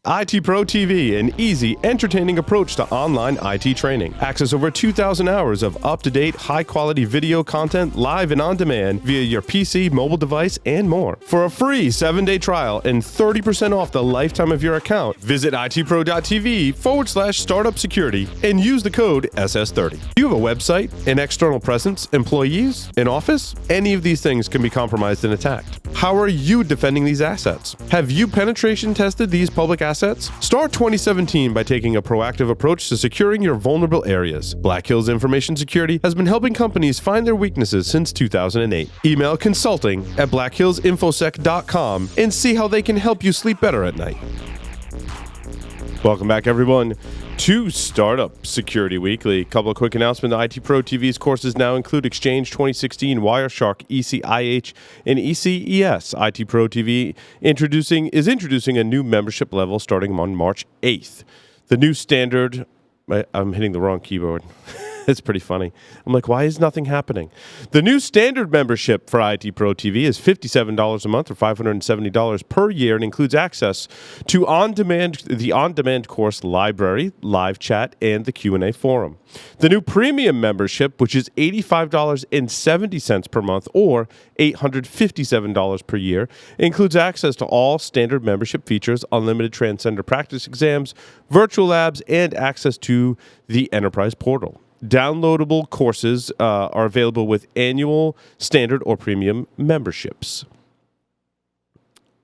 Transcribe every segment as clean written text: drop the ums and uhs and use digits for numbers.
IT Pro TV, an easy, entertaining approach to online IT training. Access over 2,000 hours of up-to-date, high-quality video content live and on demand via your PC, mobile device, and more. For a free 7-day trial and 30% off the lifetime of your account, visit itpro.tv/startup security and use the code SS30. Do you have a website, an external presence, employees, an office? Any of these things can be compromised and attacked. How are you defending these assets? Have you penetration tested these public assets? Start 2017 by taking a proactive approach to securing your vulnerable areas. Black Hills Information Security has been helping companies find their weaknesses since 2008. Email consulting@blackhillsinfosec.com and see how they can help you sleep better at night. Welcome back, everyone, to Startup Security Weekly. A couple of quick announcements. IT Pro TV's courses now include Exchange 2016, Wireshark, ECIH, and ECES. IT Pro TV is introducing a new membership level starting on March 8th. The new standard... I'm hitting the wrong keyboard. It's pretty funny. I'm like, why is nothing happening? The new standard membership for IT Pro TV is $57 a month or $570 per year and includes access to the on-demand course library, live chat, and the Q&A forum. The new premium membership, which is $85.70 per month or $857 per year, includes access to all standard membership features, unlimited transcender practice exams, virtual labs, and access to the enterprise portal. Downloadable courses are available with annual, standard, or premium memberships.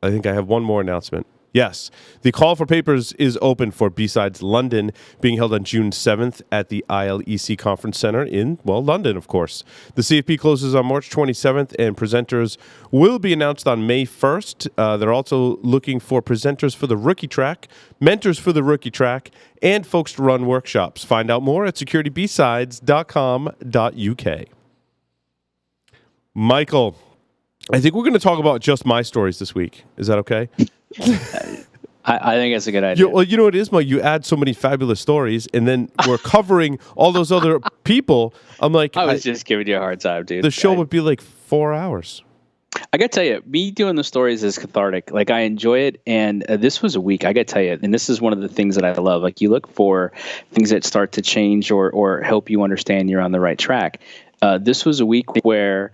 I think I have one more announcement. Yes, the call for papers is open for B-Sides London, being held on June 7th at the ILEC Conference Center in, London, of course. The CFP closes on March 27th, and presenters will be announced on May 1st. They're also looking for presenters for the rookie track, mentors for the rookie track, and folks to run workshops. Find out more at securitybsides.com.uk. Michael, I think we're going to talk about just my stories this week. Is that okay? I think that's a good idea. You know what it is, Mike? You add so many fabulous stories, and then we're covering all those other people. I'm like... I was just giving you a hard time, dude. The show would be like 4 hours. I got to tell you, me doing the stories is cathartic. Like, I enjoy it, and this was a week, I got to tell you, and this is one of the things that I love. Like, you look for things that start to change or help you understand you're on the right track. This was a week where...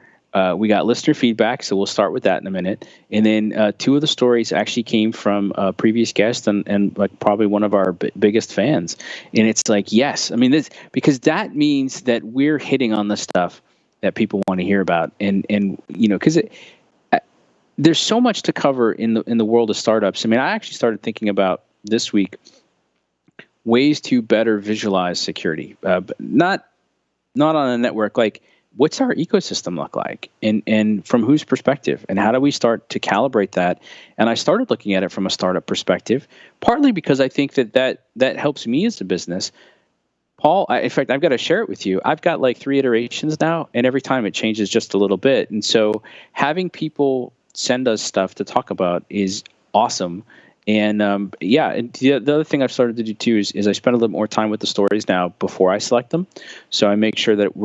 we got listener feedback, so we'll start with that in a minute. And then 2 of the stories actually came from a previous guest and like probably one of our biggest fans. And it's like, yes, I mean, because that means that we're hitting on the stuff that people want to hear about. And you know, because there's so much to cover in the world of startups. I mean, I actually started thinking about this week ways to better visualize security, not on a network like. What's our ecosystem look like, and from whose perspective, and how do we start to calibrate that? And I started looking at it from a startup perspective, partly because I think that helps me as a business. Paul, in fact, I've got to share it with you. I've got like 3 iterations now, and every time it changes just a little bit. And so having people send us stuff to talk about is awesome. And and the other thing I've started to do too is I spend a little more time with the stories now before I select them. So I make sure that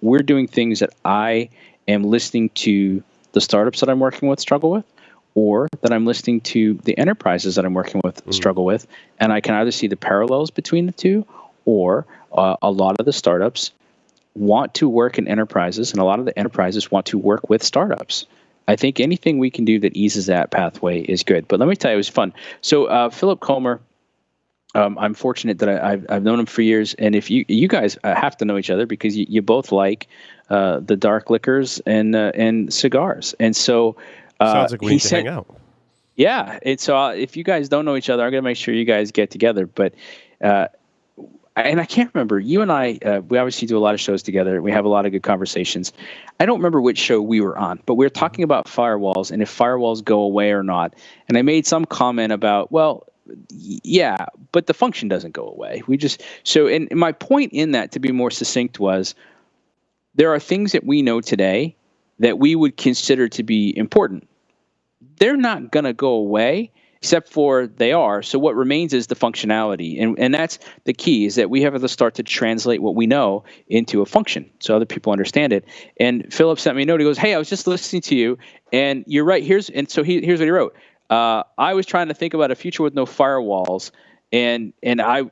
we're doing things that I am listening to the startups that I'm working with struggle with, or that I'm listening to the enterprises that I'm working with struggle with. And I can either see the parallels between the two, or a lot of the startups want to work in enterprises, and a lot of the enterprises want to work with startups. I think anything we can do that eases that pathway is good. But let me tell you, it was fun. So Philip Comer, I'm fortunate that I've known him for years, and if you guys have to know each other because you both like the dark liquors and cigars, and so sounds like we need to hang out. Yeah, and so if you guys don't know each other, I'm gonna make sure you guys get together. But and I can't remember, you and I, we obviously do a lot of shows together. We have a lot of good conversations. I don't remember which show we were on, but we were talking about firewalls and if firewalls go away or not. And I made some comment about, well, yeah, but the function doesn't go away. And my point in that, to be more succinct, was there are things that we know today that we would consider to be important. They're not going to go away, except for they are. So what remains is the functionality. And that's the key, is that we have to start to translate what we know into a function so other people understand it. And Philip sent me a note. He goes, hey, I was just listening to you, and you're right. Here's what he wrote. I was trying to think about a future with no firewalls. And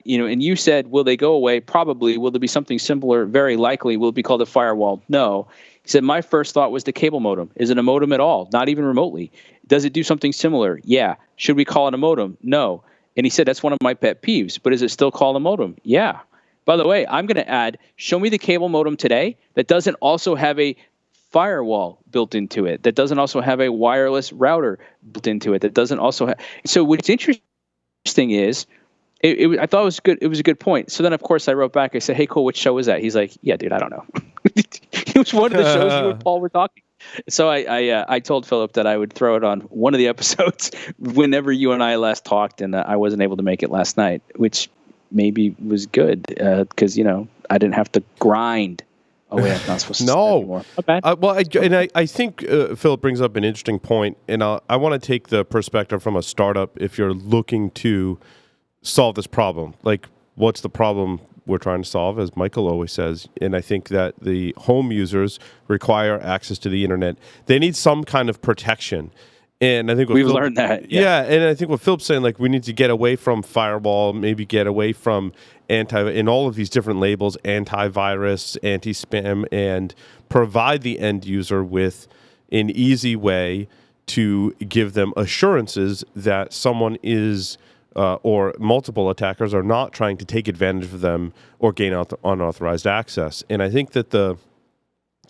you said, will they go away? Probably. Will there be something similar? Very likely. Will it be called a firewall? No. He said, my first thought was the cable modem. Is it a modem at all? Not even remotely. Does it do something similar? Yeah. Should we call it a modem? No. And he said, that's one of my pet peeves, but is it still called a modem? Yeah. By the way, I'm going to add, show me the cable modem today that doesn't also have a firewall built into it, that doesn't also have a wireless router built into it, that doesn't also have. So what's interesting is, I thought it was good. It was a good point. So then, of course, I wrote back. I said, "Hey, cool. Which show is that?" He's like, "Yeah, dude, I don't know." It was one of the shows you and Paul were talking. So I told Philip that I would throw it on one of the episodes whenever you and I last talked, and I wasn't able to make it last night, which maybe was good because I didn't have to grind. Oh wait, I'm not supposed to. No. Anymore. Okay. I think Philip brings up an interesting point, and I want to take the perspective from a startup. If you're looking to solve this problem, like what's the problem we're trying to solve, as Michael always says. And I think that the home users require access to the internet. They need some kind of protection. And I think we've learned that. Yeah. And I think what Philip's saying, like, we need to get away from firewall, maybe get away from in all of these different labels, antivirus, anti-spam, and provide the end user with an easy way to give them assurances that someone is or multiple attackers are not trying to take advantage of them or gain unauthorized access. And I think that the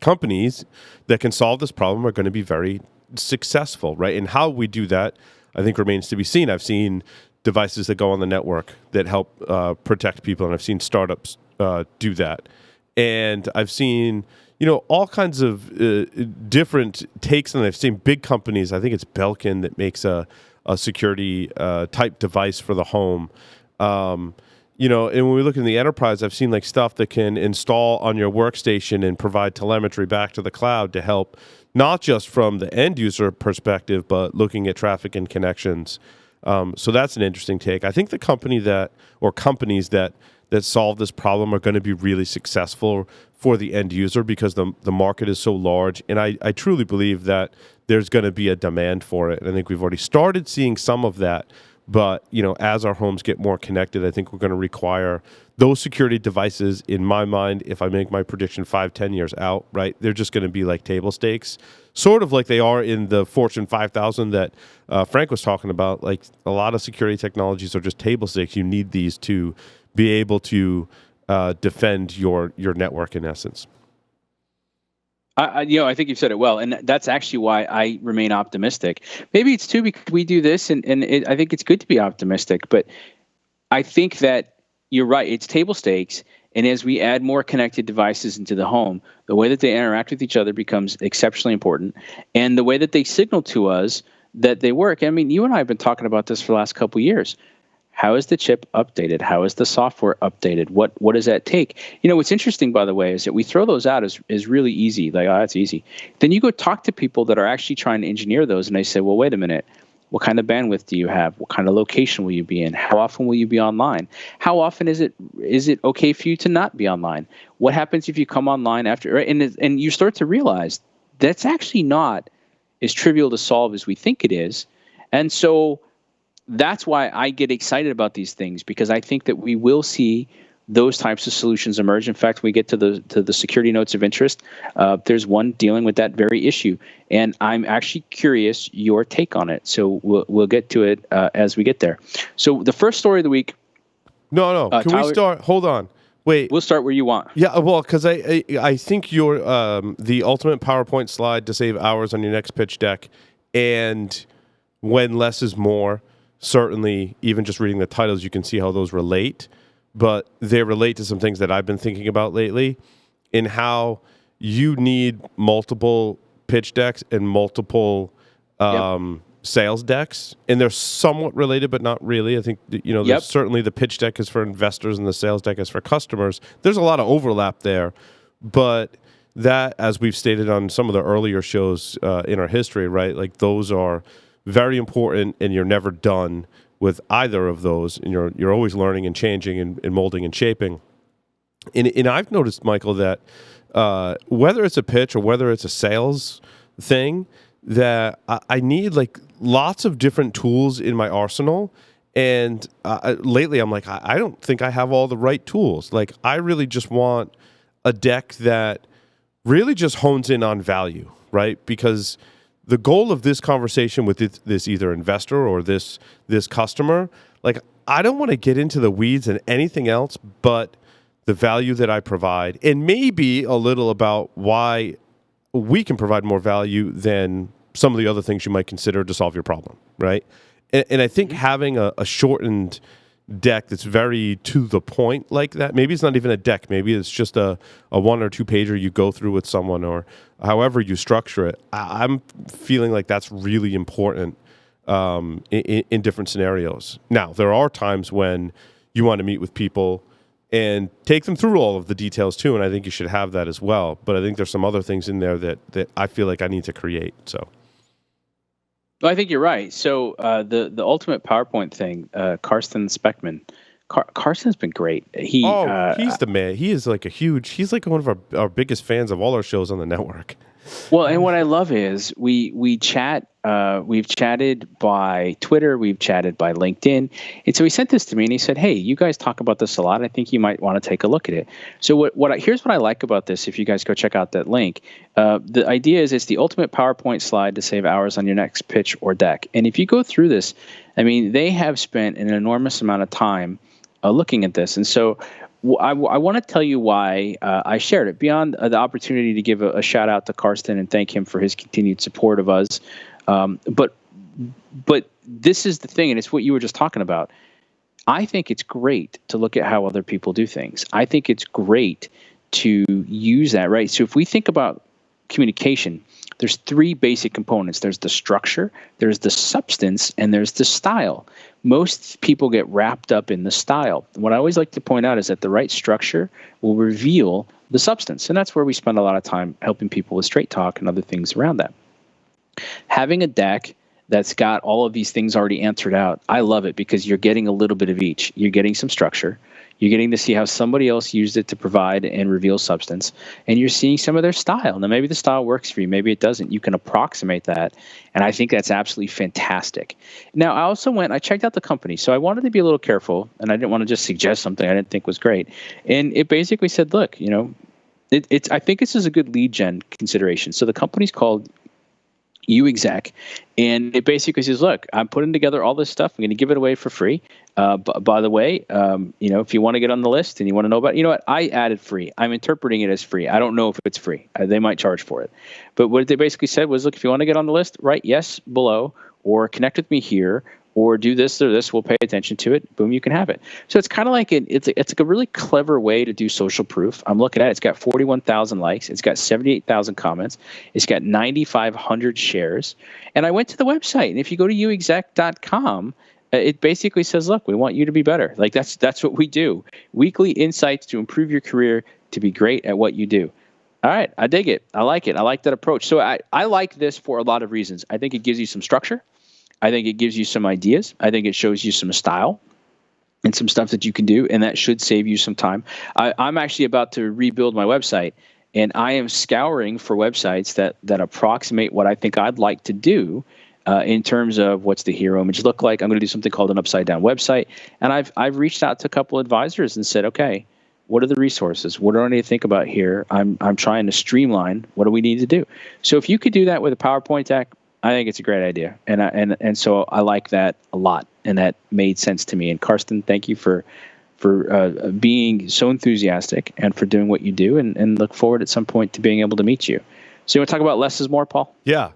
companies that can solve this problem are going to be very successful, right? And how we do that, I think, remains to be seen. I've seen devices that go on the network that help protect people, and I've seen startups do that. And I've seen, all kinds of different takes, and I've seen big companies. I think it's Belkin that makes a security type device for the home. And when we look in the enterprise, I've seen like stuff that can install on your workstation and provide telemetry back to the cloud to help, not just from the end user perspective, but looking at traffic and connections. So that's an interesting take. I think the companies that solve this problem are going to be really successful for the end user because the market is so large. And I truly believe that there's going to be a demand for it. And I think we've already started seeing some of that. But, as our homes get more connected, I think we're going to require those security devices. In my mind, if I make my prediction 5-10 years out, right, they're just going to be like table stakes, sort of like they are in the Fortune 5000 that Frank was talking about. Like a lot of security technologies are just table stakes. You need these to be able to defend your network in essence. I think you've said it well, and that's actually why I remain optimistic. Maybe it's too because we do this, and I think it's good to be optimistic. But I think that you're right; it's table stakes, and as we add more connected devices into the home, the way that they interact with each other becomes exceptionally important, and the way that they signal to us that they work. I mean, you and I have been talking about this for the last couple of years. How is the chip updated? How is the software updated? What does that take? What's interesting, by the way, is that we throw those out as really easy. Like, oh, that's easy. Then you go talk to people that are actually trying to engineer those, and they say, well, wait a minute. What kind of bandwidth do you have? What kind of location will you be in? How often will you be online? How often is it okay for you to not be online? What happens if you come online after? Right? And you start to realize that's actually not as trivial to solve as we think it is. And so that's why I get excited about these things, because I think that we will see those types of solutions emerge. In fact, we get to the security notes of interest. There's one dealing with that very issue, and I'm actually curious your take on it. So we'll get to it as we get there. So the first story of the week. No. Can Tyler, we start? Hold on. Wait. We'll start where you want. Yeah, well, because I think your the ultimate PowerPoint slide to save hours on your next pitch deck, and when less is more. Certainly, even just reading the titles, you can see how those relate. But they relate to some things that I've been thinking about lately in how you need multiple pitch decks and multiple sales decks. And they're somewhat related, but not really. I think, there's certainly the pitch deck is for investors and the sales deck is for customers. There's a lot of overlap there. But that, as we've stated on some of the earlier shows in our history, right, like those are very important, and you're never done with either of those, and you're always learning and changing and molding and shaping. And I've noticed, Michael, that whether it's a pitch or whether it's a sales thing, that I need like lots of different tools in my arsenal. And lately, I'm like, I don't think I have all the right tools. Like, I really just want a deck that really just hones in on value, right? Because the goal of this conversation with this either investor or this customer, like, I don't want to get into the weeds and anything else but the value that I provide, and maybe a little about why we can provide more value than some of the other things you might consider to solve your problem, right? And I think having a shortened deck that's very to the point like that, maybe it's not even a deck, maybe it's just a 1 or 2 pager you go through with someone, or however you structure it. I'm feeling like that's really important in different scenarios. Now, there are times when you want to meet with people and take them through all of the details too, and I think you should have that as well. But I think there's some other things in there that I feel like I need to create. So. Well, I think you're right. So the ultimate PowerPoint thing, Karsten Speckman. Carson's been great. He's the man. He is like he's like one of our biggest fans of all our shows on the network. Well, and what I love is we chat. We've chatted by Twitter. We've chatted by LinkedIn. And so he sent this to me and he said, "Hey, you guys talk about this a lot. I think you might want to take a look at it." So here's what I like about this. If you guys go check out that link, the idea is it's the ultimate PowerPoint slide to save hours on your next pitch or deck. And if you go through this, I mean, they have spent an enormous amount of time looking at this. And so I want to tell you why I shared it, beyond the opportunity to give a shout out to Karsten and thank him for his continued support of us. But this is the thing, and it's what you were just talking about. I think it's great to look at how other people do things. I think it's great to use that, right? So if we think about communication, there's 3 basic components. There's the structure, there's the substance, and there's the style. Most people get wrapped up in the style. What I always like to point out is that the right structure will reveal the substance. And that's where we spend a lot of time helping people with straight talk and other things around that. Having a deck that's got all of these things already answered out, I love it because you're getting a little bit of each. You're getting some structure. You're getting to see how somebody else used it to provide and reveal substance. And you're seeing some of their style. Now, maybe the style works for you. Maybe it doesn't. You can approximate that. And I think that's absolutely fantastic. Now, I checked out the company. So I wanted to be a little careful. And I didn't want to just suggest something I didn't think was great. And it basically said, look, I think this is a good lead gen consideration. So the company's called UExec, and it basically says, look, I'm putting together all this stuff. I'm going to give it away for free. By the way, if you want to get on the list and you want to know about it, I added free. I'm interpreting it as free. I don't know if it's free. They might charge for it. But what they basically said was, look, if you want to get on the list, write yes below, or connect with me here, or do this or this, we'll pay attention to it. Boom, you can have it. So it's kind of like it's like a really clever way to do social proof. I'm looking at it. It's got 41,000 likes. It's got 78,000 comments. It's got 9,500 shares. And I went to the website, and if you go to uexec.com, it basically says, look, we want you to be better. Like that's what we do. Weekly insights to improve your career, to be great at what you do. All right, I dig it. I like it. I like that approach. So I like this for a lot of reasons. I think it gives you some structure. I think it gives you some ideas. I think it shows you some style and some stuff that you can do, and that should save you some time. I'm actually about to rebuild my website, and I am scouring for websites that approximate what I think I'd like to do in terms of what's the hero image look like. I'm going to do something called an upside-down website, and I've reached out to a couple advisors and said, okay, what are the resources? What do I need to think about here? I'm trying to streamline. What do we need to do? So if you could do that with a PowerPoint deck, I think it's a great idea, and so I like that a lot, and that made sense to me. And Karsten, thank you for being so enthusiastic and for doing what you do, and look forward at some point to being able to meet you. So you want to talk about less is more, Paul? Yeah,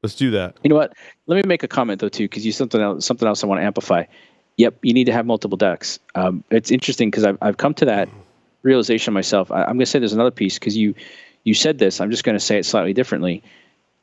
let's do that. You know what? Let me make a comment though too, because something else I want to amplify. Yep, you need to have multiple decks. It's interesting because I've come to that realization myself. I'm going to say there's another piece because you said this. I'm just going to say it slightly differently.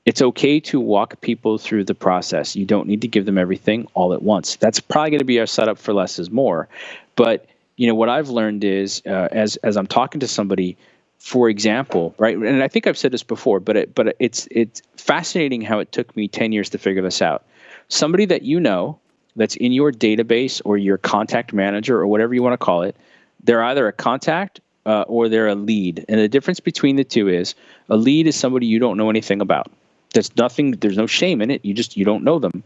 It's okay to walk people through the process. You don't need to give them everything all at once. That's probably going to be our setup for less is more. But what I've learned is as I'm talking to somebody, for example, right? And I think I've said this before, but it's fascinating how it took me 10 years to figure this out. Somebody that that's in your database or your contact manager or whatever you want to call it, they're either a contact or they're a lead. And the difference between the two is a lead is somebody you don't know anything about. There's no shame in it. You don't know them.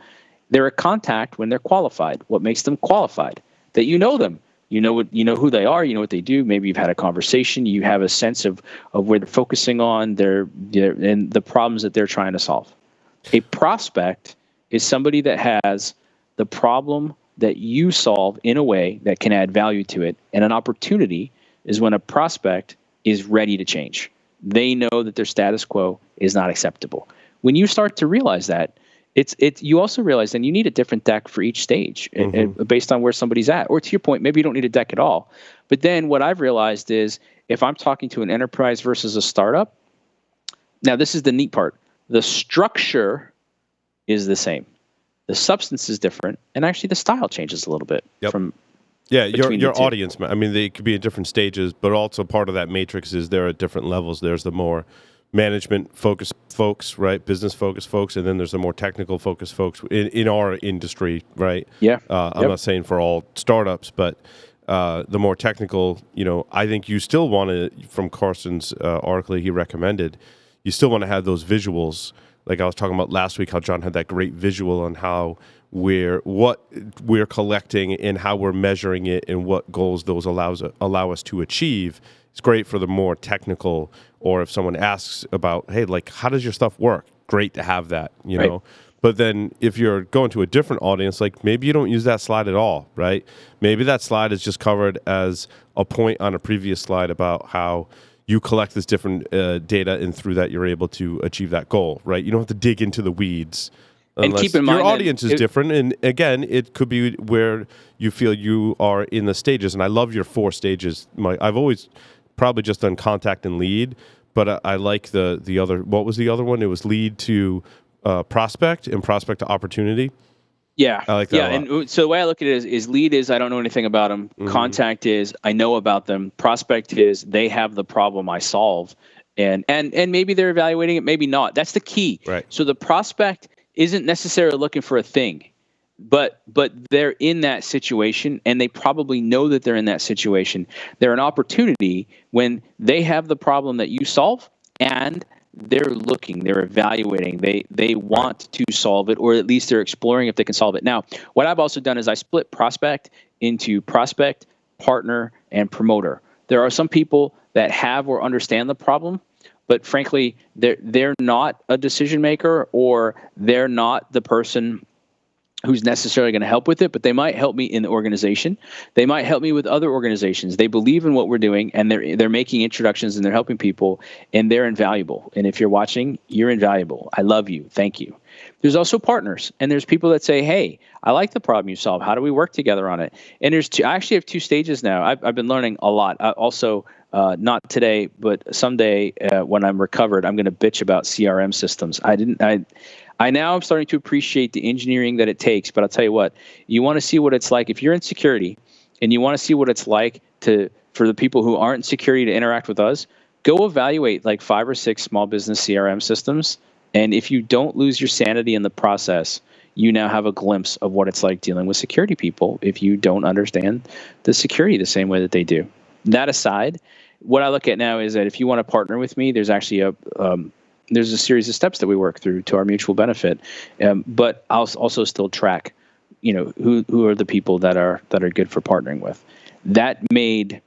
They're a contact when they're qualified. What makes them qualified? That you know them. You know who they are. You know what they do. Maybe you've had a conversation. You have a sense of where they're focusing on and the problems that they're trying to solve. A prospect is somebody that has the problem that you solve in a way that can add value to it. And an opportunity is when a prospect is ready to change. They know that their status quo is not acceptable. When you start to realize that, you also realize then you need a different deck for each stage based on where somebody's at. Or to your point, maybe you don't need a deck at all. But then what I've realized is if I'm talking to an enterprise versus a startup, now this is the neat part. The structure is the same. The substance is different, and actually the style changes a little bit from your audience. I mean, they could be at different stages, but also part of that matrix is they're at different levels. There's the more management focused folks, right? Business focused folks, and then there's the more technical focused folks in our industry, right? Yeah. I'm not saying for all startups, but the more technical, I think you still want to, from Carson's article he recommended, you still want to have those visuals. Like I was talking about last week, how John had that great visual on how what we're collecting and how we're measuring it and what goals those allow us to achieve. It's great for the more technical, or if someone asks about, hey, like, how does your stuff work? Great to have that, you know. But then if you're going to a different audience, like maybe you don't use that slide at all, right? Maybe that slide is just covered as a point on a previous slide about how you collect this different data, and through that you're able to achieve that goal, right? You don't have to dig into the weeds. And keep in mind your audience is different, and again, it could be where you feel you are in the stages. And I love your 4 stages. I've always probably just done contact and lead, but I like the other. What was the other one? It was lead to prospect and prospect to opportunity. Yeah, I like that a lot. And so the way I look at it is lead is I don't know anything about them. Contact is I know about them. Prospect is they have the problem I solve, and maybe they're evaluating it, maybe not. That's the key. Right. So the prospect isn't necessarily looking for a thing, but they're in that situation, and they probably know that they're in that situation. They're an opportunity when they have the problem that you solve, and they're looking, they're evaluating, they want to solve it, or at least they're exploring if they can solve it. Now, what I've also done is I split prospect into prospect, partner, and promoter. There are some people that have or understand the problem, but frankly, they're not a decision maker, or they're not the person who's necessarily going to help with it, but they might help me in the organization. They might help me with other organizations. They believe in what we're doing, and they're making introductions, and they're helping people, and they're invaluable. And if you're watching, you're invaluable. I love you. Thank you. There's also partners, and there's people that say, hey, I like the problem you solve. How do we work together on it? And I actually have 2 stages now. I've been learning a lot. Also, not today, but someday when I'm recovered, I'm going to bitch about CRM systems. I now am starting to appreciate the engineering that it takes, but I'll tell you what, you want to see what it's like. If you're in security and you want to see what it's like for the people who aren't in security to interact with us, go evaluate like 5 or 6 small business CRM systems. And if you don't lose your sanity in the process, you now have a glimpse of what it's like dealing with security people if you don't understand the security the same way that they do. That aside, what I look at now is that if you want to partner with me, there's actually there's a series of steps that we work through to our mutual benefit, but I'll also still track, who are the people that are good for partnering with. That made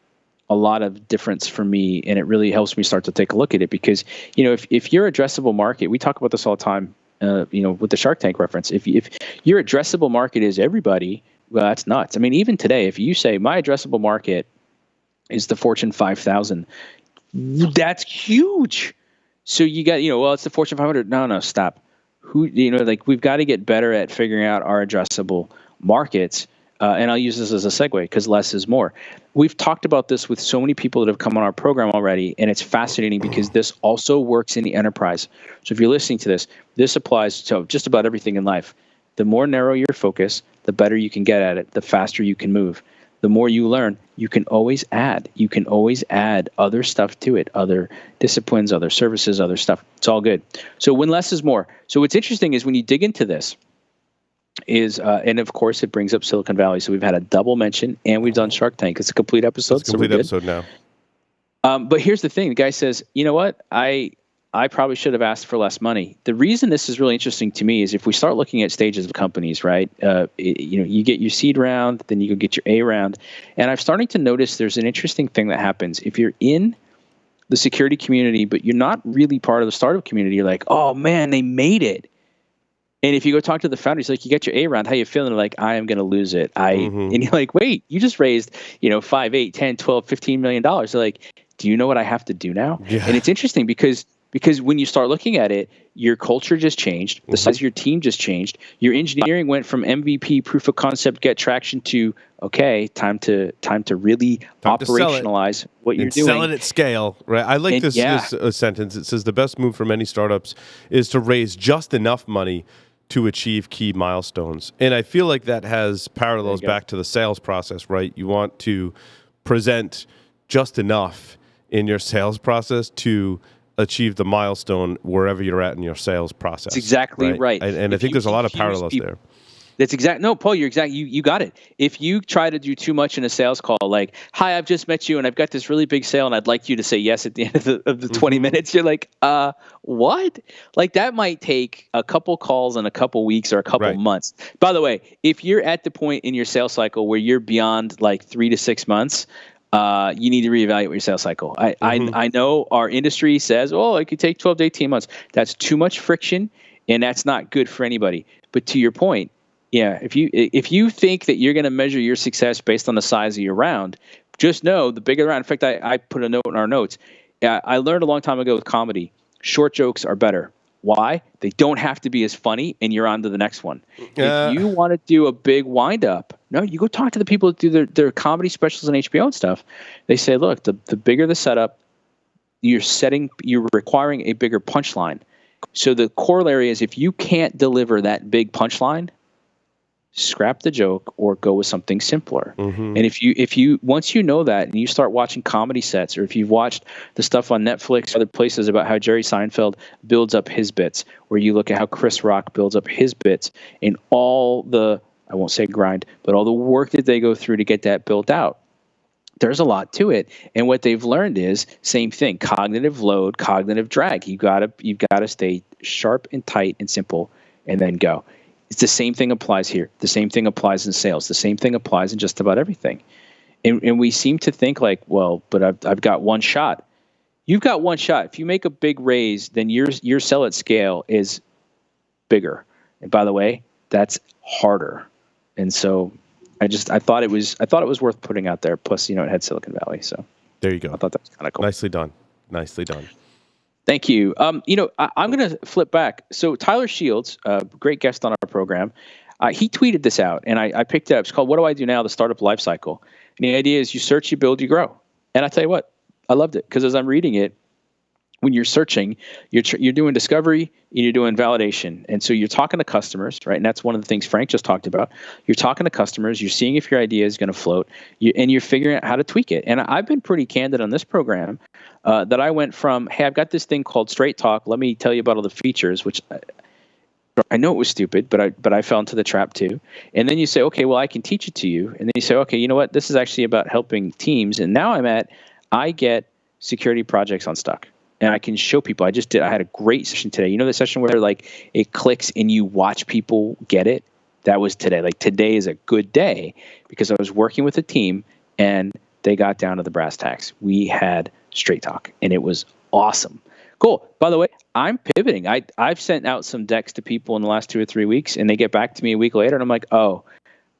a lot of difference for me, and it really helps me start to take a look at it because, if your addressable market, we talk about this all the time, with the Shark Tank reference, if your addressable market is everybody, well, that's nuts. I mean, even today, if you say my addressable market is the Fortune 5,000, that's huge. So you got, it's the Fortune 500. No, stop. We've got to get better at figuring out our addressable markets. And I'll use this as a segue because less is more. We've talked about this with so many people that have come on our program already, and it's fascinating because this also works in the enterprise. So if you're listening to this applies to just about everything in life. The more narrow your focus, the better you can get at it, the faster you can move. The more you learn, you can always add. You can always add other stuff to it, other disciplines, other services, other stuff. It's all good. So when less is more. So what's interesting is when you dig into this is, and of course it brings up Silicon Valley. So we've had a double mention and we've done Shark Tank. It's a complete episode. It's a complete episode now. But here's the thing. The guy says, you know what? I I probably should have asked for less money. The reason this is really interesting to me is if we start looking at stages of companies, right? You get your seed round, then you go get your A round. And I'm starting to notice there's an interesting thing that happens. If you're in the security community, but you're not really part of the startup community, you're like, oh man, they made it. And if you go talk to the founders, like, you get your A round, how you feeling? They're like, I am going to lose it. And you're like, wait, you just raised, 5, 8, 10, 12, $15 million. They're like, do you know what I have to do now? Yeah. And it's interesting because when you start looking at it, your culture just changed. The size of your team just changed. Your engineering went from MVP, proof of concept, get traction to, okay, time to really operationalize what you're doing. Sell it at scale, right? I like this sentence. It says the best move for many startups is to raise just enough money to achieve key milestones. And I feel like that has parallels back to the sales process, right? You want to present just enough in your sales process to achieve the milestone wherever you're at in your sales process. That's exactly right. And I think there's a lot of parallels there. That's exact. No, Paul, you got it. If you try to do too much in a sales call, like, hi, I've just met you and I've got this really big sale and I'd like you to say yes at the end of the 20 minutes, you're like, what? Like, that might take a couple calls in a couple weeks or a couple months. By the way, if you're at the point in your sales cycle where you're beyond like 3 to 6 months, you need to reevaluate your sales cycle. I know our industry says, oh, it could take 12 to 18 months. That's too much friction, and that's not good for anybody. But to your point, yeah, if you think that you're going to measure your success based on the size of your round, just know the bigger the round. In fact, I put a note in our notes. I learned a long time ago with comedy, short jokes are better. Why? They don't have to be as funny, and you're on to the next one. If you want to do a big wind-up, no, you go talk to the people that do their comedy specials on HBO and stuff. They say, look, the bigger the setup, you're requiring a bigger punchline. So the corollary is if you can't deliver that big punchline, scrap the joke or go with something simpler. And if you once you know that and you start watching comedy sets, or if you've watched the stuff on Netflix or other places about how Jerry Seinfeld builds up his bits, where you look at how Chris Rock builds up his bits, and all the, I won't say grind, but all the work that they go through to get that built out, there's a lot to it. And what they've learned is same thing: cognitive load, cognitive drag. You've got to stay sharp and tight and simple, and then go. It's the same thing applies here. The same thing applies in sales. The same thing applies in just about everything. And we seem to think like, well, but I've got one shot. You've got one shot. If you make a big raise, then your sell at scale is bigger. And by the way, that's harder. And so I thought it was worth putting out there. Plus, it had Silicon Valley. So there you go. I thought that was kind of cool. Nicely done. Nicely done. Thank you. I'm going to flip back. So Tyler Shields, a great guest on our program, he tweeted this out, and I picked it up. It's called "What Do I Do Now? The Startup Life Cycle." And the idea is you search, you build, you grow. And I tell you what, I loved it because as I'm reading it, when you're searching, you're doing discovery and you're doing validation. And so you're talking to customers, right? And that's one of the things Frank just talked about. You're talking to customers. You're seeing if your idea is going to float, and you're figuring out how to tweak it. And I've been pretty candid on this program that I went from, hey, I've got this thing called Straight Talk. Let me tell you about all the features, which I know it was stupid, but I fell into the trap too. And then you say, okay, well, I can teach it to you. And then you say, okay, you know what? This is actually about helping teams. And now I get security projects unstuck. And I can show people. I had a great session today. You know the session where like it clicks and you watch people get it? That was today. Like today is a good day because I was working with a team and they got down to the brass tacks. We had Straight Talk and it was awesome. Cool. By the way, I'm pivoting. I've sent out some decks to people in the last 2 or 3 weeks and they get back to me a week later and I'm like, oh,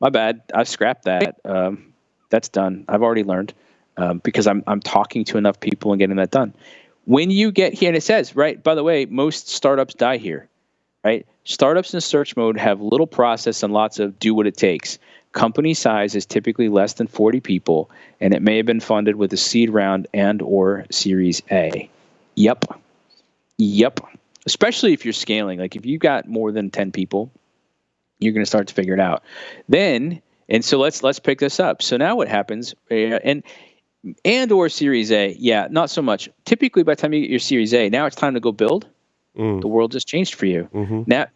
my bad. I've scrapped that. That's done. I've already learned because I'm talking to enough people and getting that done. When you get here, and it says, right, by the way, most startups die here, right? Startups in search mode have little process and lots of do what it takes. Company size is typically less than 40 people, and it may have been funded with a seed round and or Series A. Yep. Especially if you're scaling. Like if you got more than 10 people, you're going to start to figure it out. And so let's pick this up. So now what happens, and or Series A, yeah, not so much. Typically, by the time you get your Series A, now it's time to go build. The world just changed for you.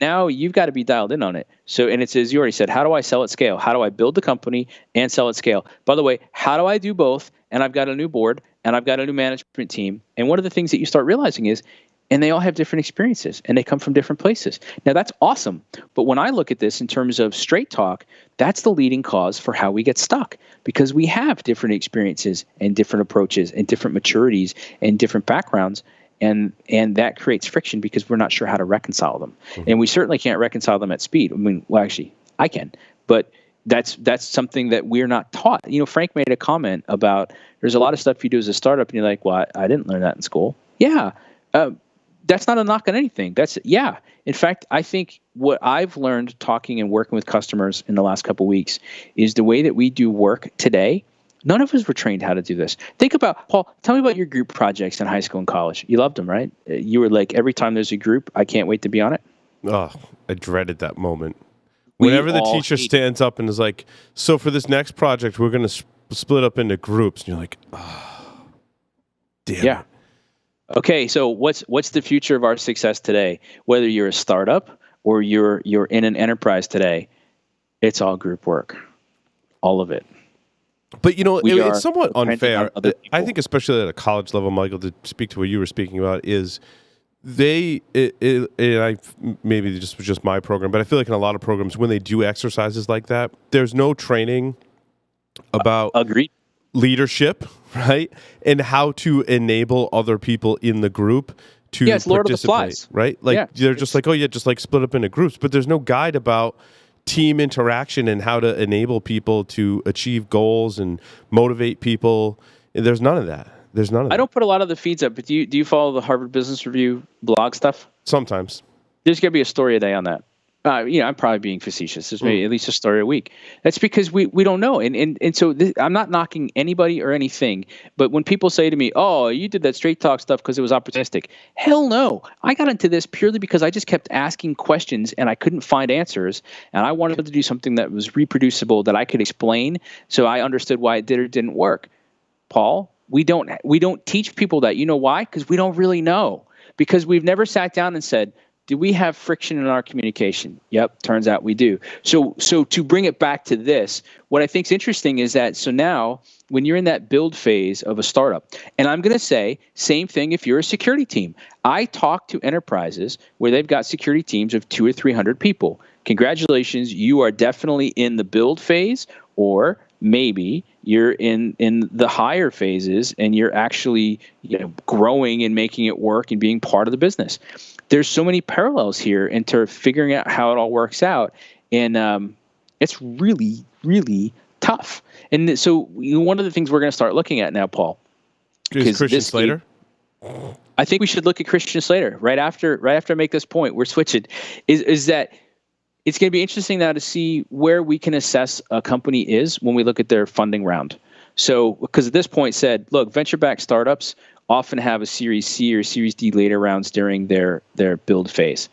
Now you've got to be dialed in on it. So, and it says, you already said, how do I sell at scale? How do I build the company and sell at scale? By the way, how do I do both? And I've got a new board and I've got a new management team. And one of the things that you start realizing is and they all have different experiences, and they come from different places. Now, that's awesome. But when I look at this in terms of straight talk, that's the leading cause for how we get stuck, because we have different experiences and different approaches and different maturities and different backgrounds. And that creates friction because we're not sure how to reconcile them. And we certainly can't reconcile them at speed. I mean, well, actually, I can. But that's something that we're not taught. Frank made a comment about there's a lot of stuff you do as a startup, and you're like, well, I didn't learn that in school. Yeah. That's not a knock on anything. In fact, I think what I've learned talking and working with customers in the last couple of weeks is the way that we do work today. None of us were trained how to do this. Think about, Paul, tell me about your group projects in high school and college. You loved them, right? You were like, every time there's a group, I can't wait to be on it. Oh, I dreaded that moment. Whenever the teacher stands up and is like, so for this next project, we're going to split up into groups. And you're like, oh, damn it. Okay, so what's the future of our success today? Whether you're a startup or you're in an enterprise today, it's all group work. All of it. But, it's somewhat unfair. I think especially at a college level, Michael, to speak to what you were speaking about, is maybe this was just my program, but I feel like in a lot of programs, when they do exercises like that, there's no training about leadership, right? And how to enable other people in the group to it's Lord of the Flies. Right? Like they're just like, just like split up into groups, but there's no guide about team interaction and how to enable people to achieve goals and motivate people. There's none of that. I don't put a lot of the feeds up, but do you follow the Harvard Business Review blog stuff? Sometimes. There's going to be a story a day on that. I'm probably being facetious. There's maybe at least a story a week. That's because we don't know. And so I'm not knocking anybody or anything, but when people say to me, oh, you did that straight talk stuff because it was opportunistic. Hell no. I got into this purely because I just kept asking questions and I couldn't find answers. And I wanted to do something that was reproducible, that I could explain, so I understood why it did or didn't work. Paul, we don't teach people that. You know why? Because we don't really know. Because we've never sat down and said, do we have friction in our communication? Yep, turns out we do. So to bring it back to this, what I think is interesting is that, so now when you're in that build phase of a startup, and I'm going to say same thing if you're a security team. I talk to enterprises where they've got security teams of 200 or 300 people. Congratulations, you are definitely in the build phase, or maybe you're in the higher phases and you're actually growing and making it work and being part of the business. There's so many parallels here into figuring out how it all works out, and it's really, really tough. And so one of the things we're going to start looking at now, Paul, is Christian Slater. I think we should look at Christian Slater right after I make this point. We're switching. Is that it's going to be interesting now to see where we can assess a company is when we look at their funding round. So, because at this point said, look, venture-backed startups often have a Series C or Series D later rounds during their build phase.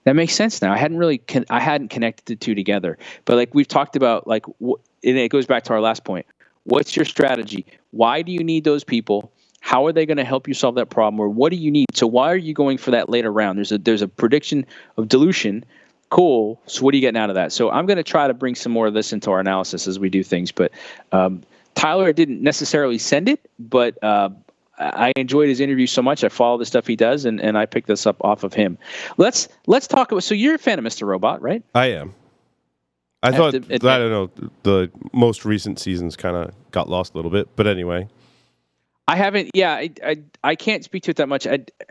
That makes sense now. I hadn't connected the two together. But like we've talked about, and it goes back to our last point. What's your strategy? Why do you need those people? How are they going to help you solve that problem? Or what do you need? So why are you going for that later round? There's a prediction of dilution. Cool. So what are you getting out of that? So I'm going to try to bring some more of this into our analysis as we do things. But Tyler didn't necessarily send it, but I enjoyed his interview so much. I follow the stuff he does, and I picked this up off of him. Let's talk about. So you're a fan of Mr. Robot, right? I am. I don't know. The most recent seasons kind of got lost a little bit, but anyway. I haven't. Yeah, I can't speak to it that much.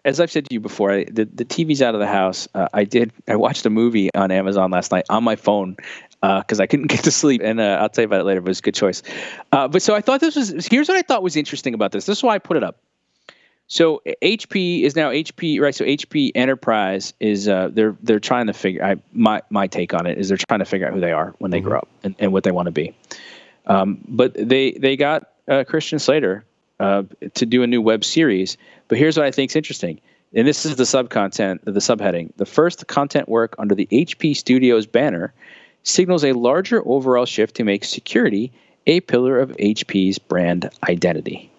As I've said to you before, the TV's out of the house. I watched a movie on Amazon last night on my phone because I couldn't get to sleep, and I'll tell you about it later. But it's a good choice. But so I thought here's what I thought was interesting about this. This is why I put it up. So HP is now HP, right? So HP Enterprise is they're trying to figure. My take on it is they're trying to figure out who they are when they grow up and what they want to be. But they got Christian Slater to do a new web series. But here's what I think is interesting. And this is the subheading. The first content work under the HP Studios banner signals a larger overall shift to make security a pillar of HP's brand identity.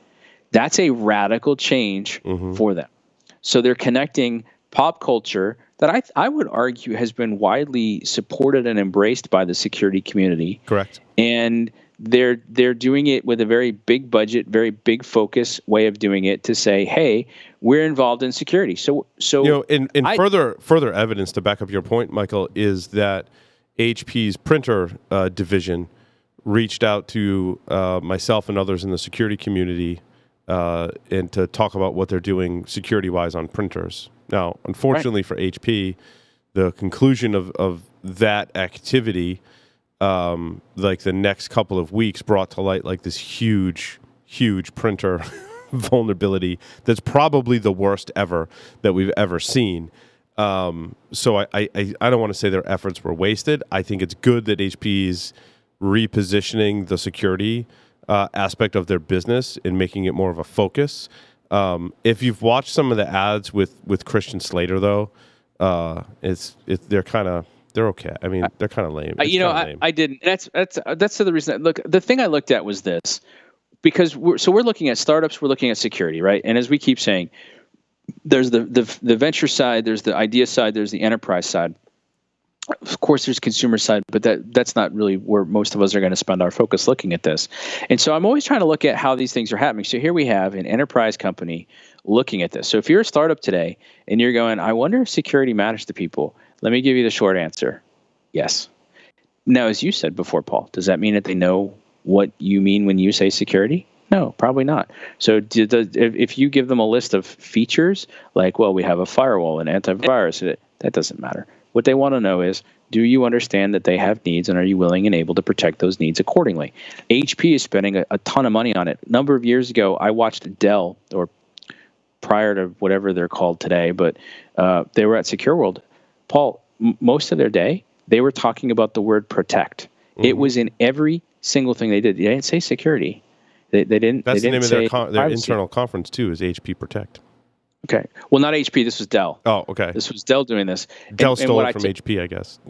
That's a radical change for them. So they're connecting pop culture, that I would argue has been widely supported and embraced by the security community. Correct. And they're doing it with a very big budget, very big focus way of doing it to say, hey, we're involved in security. So in further evidence to back up your point, Michael, is that HP's printer division reached out to myself and others in the security community and to talk about what they're doing security-wise on printers. Now, unfortunately for HP, the conclusion of that activity, like the next couple of weeks, brought to light like this huge printer vulnerability that's probably the worst ever that we've ever seen. So I don't want to say their efforts were wasted. I think it's good that HP is repositioning the security aspect of their business and making it more of a focus. If you've watched some of the ads with Christian Slater, though, they're okay. I mean, they're kind of lame. I didn't. That's the reason. Look, the thing I looked at was this, because we're looking at startups, we're looking at security, right? And as we keep saying, there's the venture side, there's the idea side, there's the enterprise side. Of course, there's consumer side, but that's not really where most of us are going to spend our focus looking at this. And so I'm always trying to look at how these things are happening. So here we have an enterprise company looking at this. So if you're a startup today and you're going, I wonder if security matters to people, let me give you the short answer. Yes. Now, as you said before, Paul, does that mean that they know what you mean when you say security? No, probably not. So if you give them a list of features, like, well, we have a firewall and antivirus, that doesn't matter. What they want to know is, do you understand that they have needs, and are you willing and able to protect those needs accordingly? HP is spending a ton of money on it. A number of years ago, I watched Dell, or prior to whatever they're called today, but they were at Secure World. Paul, most of their day, they were talking about the word protect. Mm-hmm. It was in every single thing they did. They didn't say security. They didn't. That's they the didn't name of their internal conference too. Is HP Protect? Okay. Well, not HP. This was Dell. Oh, okay. This was Dell doing this. Dell stole it from HP, I guess.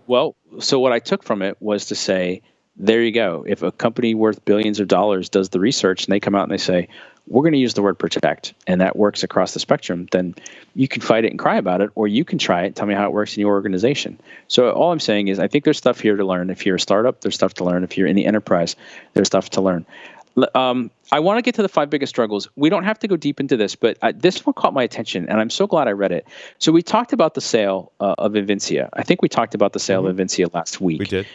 Well, so what I took from it was to say, there you go. If a company worth billions of dollars does the research and they come out and they say, we're going to use the word protect, and that works across the spectrum, then you can fight it and cry about it, or you can try it. Tell me how it works in your organization. So all I'm saying is I think there's stuff here to learn. If you're a startup, there's stuff to learn. If you're in the enterprise, there's stuff to learn. I want to get to the 5 biggest struggles. We don't have to go deep into this, but this one caught my attention, and I'm so glad I read it. So we talked about the sale of Invincia. I think we talked about the sale of Invincia last week. We did.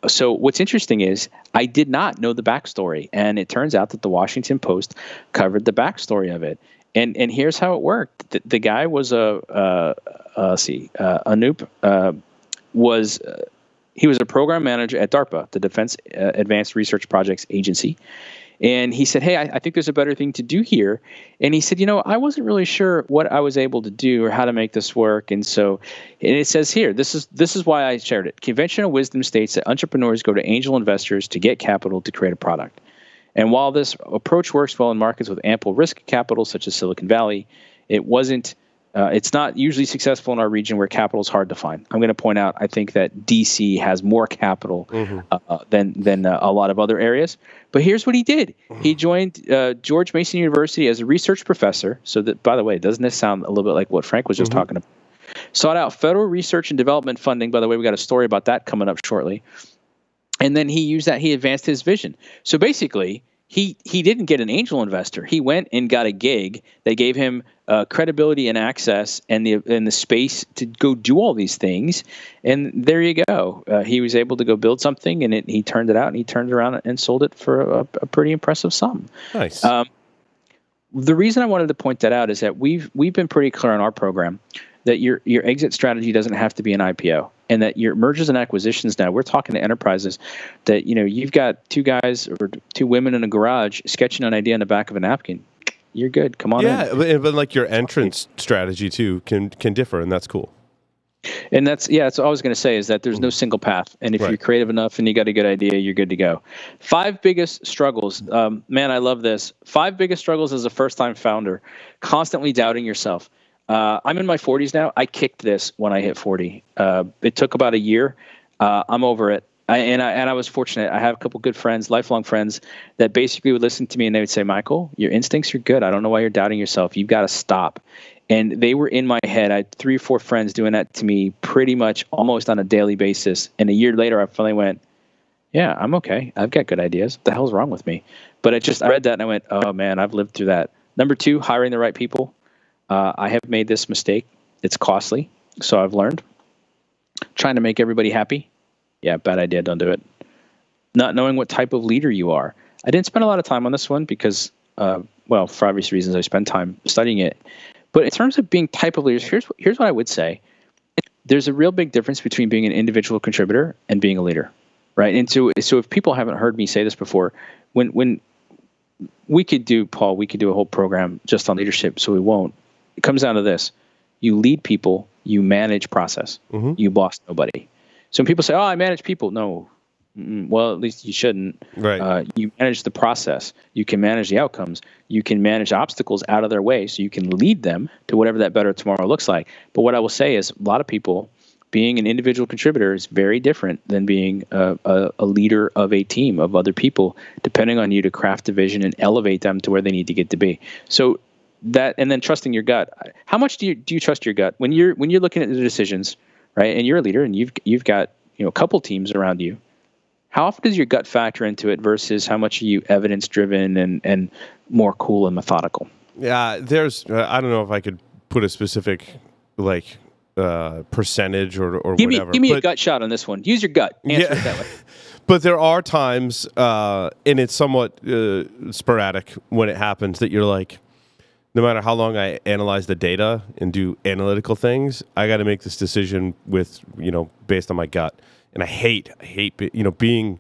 So what's interesting is I did not know the backstory, and it turns out that the Washington Post covered the backstory of it. And here's how it worked. The guy was Anoop he was a program manager at DARPA, the Defense Advanced Research Projects Agency. And he said, hey, I think there's a better thing to do here. And he said, I wasn't really sure what I was able to do or how to make this work. And it says here, this is why I shared it. Conventional wisdom states that entrepreneurs go to angel investors to get capital to create a product. And while this approach works well in markets with ample risk capital, such as Silicon Valley, it's not usually successful in our region where capital is hard to find. I'm going to point out, I think that DC has more capital than a lot of other areas. But here's what he did. He joined George Mason University as a research professor. So that, by the way, doesn't this sound a little bit like what Frank was just talking about? Sought out federal research and development funding. By the way, we got a story about that coming up shortly. And then he used that. He advanced his vision. So basically, he didn't get an angel investor. He went and got a gig that gave him credibility and access and the space to go do all these things. And there you go. He was able to go build something, and he turned it out, and he turned it around and sold it for a pretty impressive sum. Nice. The reason I wanted to point that out is that we've been pretty clear on our program that your exit strategy doesn't have to be an IPO, and that your mergers and acquisitions now, we're talking to enterprises that, you've got 2 guys or 2 women in a garage sketching an idea on the back of a napkin. You're good. Come on in. Yeah, but like your entrance strategy too can differ, and that's cool. And that's what I was going to say is that there's no single path. And if you're creative enough and you got a good idea, you're good to go. 5 biggest struggles. Man, I love this. 5 biggest struggles as a first-time founder. Constantly doubting yourself. I'm in my 40s now. I kicked this when I hit 40. It took about a year. I'm over it. I was fortunate. I have a couple good friends, lifelong friends, that basically would listen to me and they would say, Michael, your instincts are good. I don't know why you're doubting yourself. You've got to stop. And they were in my head. I had 3 or 4 friends doing that to me pretty much almost on a daily basis. And a year later, I finally went, yeah, I'm okay. I've got good ideas. What the hell's wrong with me? But I read that and I went, oh man, I've lived through that. Number 2, hiring the right people. I have made this mistake. It's costly. So I've learned. Trying to make everybody happy. Yeah, bad idea. Don't do it. Not knowing what type of leader you are. I didn't spend a lot of time on this one because, well, for obvious reasons, I spent time studying it. But in terms of being type of leaders, here's what I would say. There's a real big difference between being an individual contributor and being a leader, right? And so if people haven't heard me say this before, when we could do, Paul, we could do a whole program just on leadership, so we won't. It comes down to this. You lead people, you manage process. Mm-hmm. You boss nobody. So when people say, oh, I manage people. No. Well, at least you shouldn't. Right. You manage the process. You can manage the outcomes. You can manage obstacles out of their way so you can lead them to whatever that better tomorrow looks like. But what I will say is a lot of people, being an individual contributor is very different than being a leader of a team of other people, depending on you to craft a vision and elevate them to where they need to get to be. So that, and then trusting your gut. How much do you trust your gut when you're looking at the decisions, right? And you're a leader and you've got a couple teams around you. How often does your gut factor into it versus how much are you evidence driven and more cool and methodical? Yeah, there's I don't know if I could put a specific percentage or whatever. Give me a gut shot on this one. Use your gut. Answer it that way. But there are times, and it's somewhat sporadic when it happens, that you're like, no matter how long I analyze the data and do analytical things, I got to make this decision with based on my gut. And I hate, being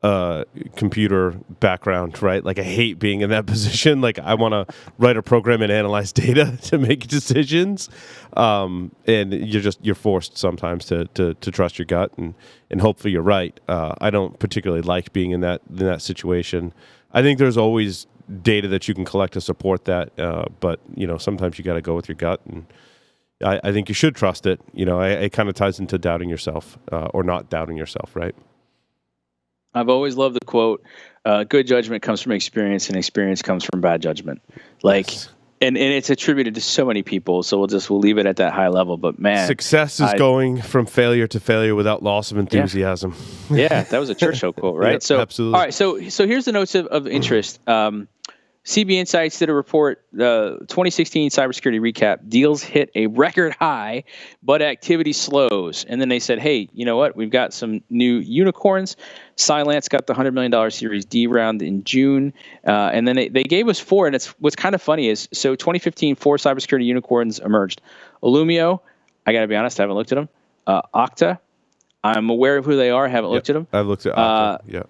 a computer background, right? Like I hate being in that position. Like I want to write a program and analyze data to make decisions. And you're forced sometimes to trust your gut and hopefully you're right. I don't particularly like being in that situation. I think there's always data that you can collect to support that. But sometimes you got to go with your gut, and I think you should trust it. It kind of ties into doubting yourself or not doubting yourself, right? I've always loved the quote, good judgment comes from experience and experience comes from bad judgment. Yes. And it's attributed to so many people, so we'll leave it at that high level. But man, success is going from failure to failure without loss of enthusiasm. Yeah, that was a Churchill quote, right? Yep, so absolutely. All right, so here's the notes of interest. CB Insights did a report, 2016 cybersecurity recap. Deals hit a record high, but activity slows. And then they said, hey, you know what? We've got some new unicorns. Cylance got the $100 million Series D round in June. And then they gave us 4. And what's kind of funny is, so 2015, 4 cybersecurity unicorns emerged. Illumio, I got to be honest, I haven't looked at them. Okta, I'm aware of who they are, haven't looked at them. I've looked at Okta, yeah.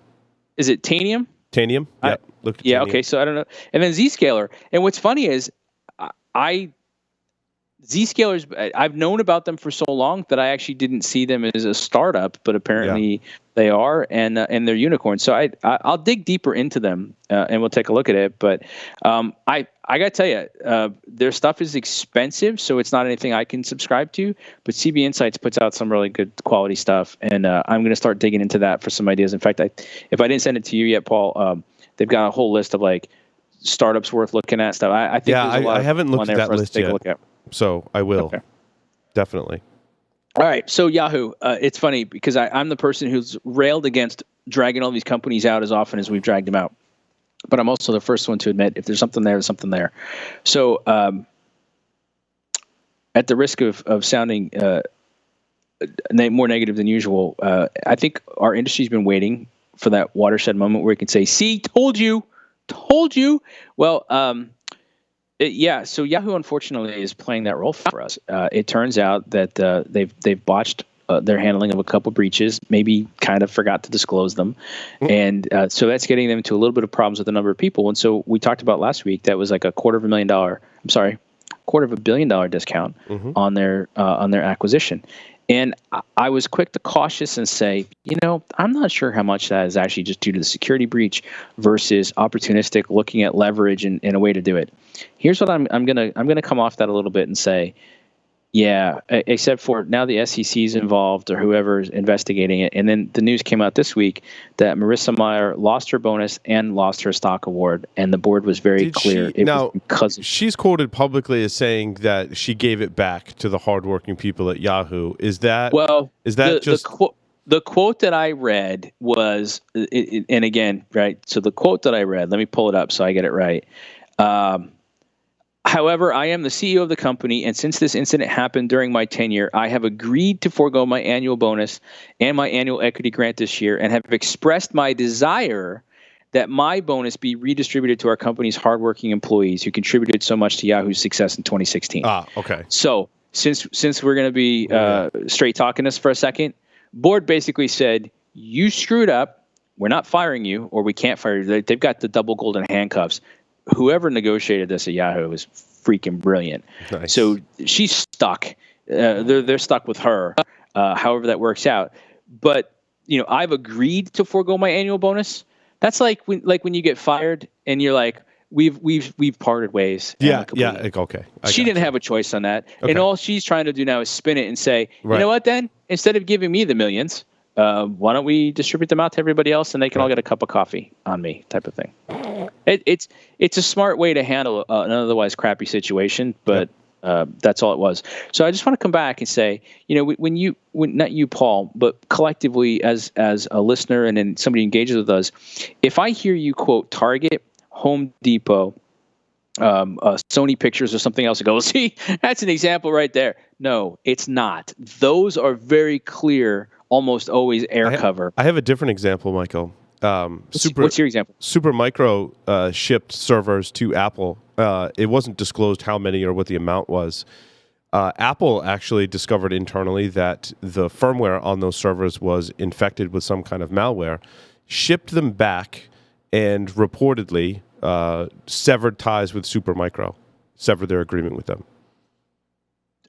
Is it Tanium? Tanium? Yeah. Yeah, okay, so I don't know. And then Zscaler. And what's funny is Zscalers, I've known about them for so long that I actually didn't see them as a startup, but apparently they are, and they're unicorns. So I'll dig deeper into them, and we'll take a look at it. But I got to tell you, their stuff is expensive, so it's not anything I can subscribe to. But CB Insights puts out some really good quality stuff, and I'm going to start digging into that for some ideas. In fact, if I didn't send it to you yet, Paul, they've got a whole list of like startups worth looking at stuff. I think there's a lot I haven't looked at that list yet. Look at. So I will. Okay. Definitely. All right. So Yahoo, it's funny because I'm the person who's railed against dragging all these companies out as often as we've dragged them out. But I'm also the first one to admit if there's something there, there's something there. So at the risk of sounding more negative than usual, I think our industry's been waiting for that watershed moment where we can say, see, told you. Well, so Yahoo, unfortunately, is playing that role for us. It turns out that they've botched their handling of a couple breaches, maybe kind of forgot to disclose them. And so that's getting them into a little bit of problems with a number of people. And so we talked about last week, that was like $250 million discount on their acquisition. And I was quick to cautious and say, I'm not sure how much that is actually just due to the security breach versus opportunistic looking at leverage and a way to do it. Here's what I'm gonna come off that a little bit and say, Yeah, except for now the SEC's involved or whoever's investigating it. And then the news came out this week that Marissa Mayer lost her bonus and lost her stock award. And the board was very clear. Now, because she's quoted publicly as saying that she gave it back to the hardworking people at Yahoo. Is that the quote that I read was, and again, right? So the quote that I read, let me pull it up so I get it right. However, I am the CEO of the company, and since this incident happened during my tenure, I have agreed to forego my annual bonus and my annual equity grant this year and have expressed my desire that my bonus be redistributed to our company's hardworking employees who contributed so much to Yahoo's success in 2016. Okay. So since we're going to be straight talking this for a second, board basically said, you screwed up. We're not firing you, or we can't fire you. They've got the double golden handcuffs. Whoever negotiated this at Yahoo is freaking brilliant. Nice. So she's stuck. They're stuck with her. However that works out. But I've agreed to forego my annual bonus. That's like when you get fired and you're like, we've parted ways. Yeah. Okay. She didn't have a choice on that, and all she's trying to do now is spin it and say, right. You know what? Then instead of giving me the millions, why don't we distribute them out to everybody else, and they can all get a cup of coffee on me, type of thing. It's a smart way to handle an otherwise crappy situation, but that's all it was. So I just want to come back and say, when not you, Paul, but collectively as a listener and then somebody engages with us, if I hear you quote Target, Home Depot, Sony Pictures or something else, I go, see, that's an example right there. No, it's not. Those are very clear, almost always air cover. I have a different example, Michael. What's your example? Supermicro shipped servers to Apple. It wasn't disclosed how many or what the amount was. Apple actually discovered internally that the firmware on those servers was infected with some kind of malware, shipped them back, and reportedly severed ties with Supermicro, severed their agreement with them.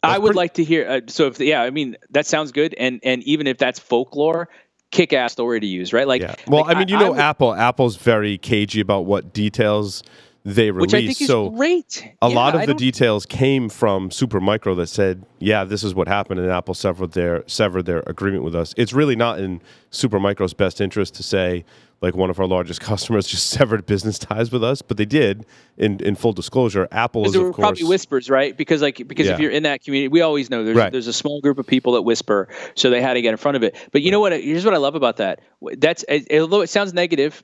I would like to hear. That sounds good. And even if that's folklore, kick-ass story to use, right? Apple's very cagey about what details they release. Which I think is great. A lot of the details came from Supermicro that said, yeah, this is what happened, and Apple severed their agreement with us. It's really not in Supermicro's best interest to say, like, one of our largest customers just severed business ties with us, but they did. In full disclosure, Apple is, of course, probably whispers, right? Because if you're in that community, we always know there's a small group of people that whisper, so they had to get in front of it. But you know what? Here's what I love about that. Although it sounds negative,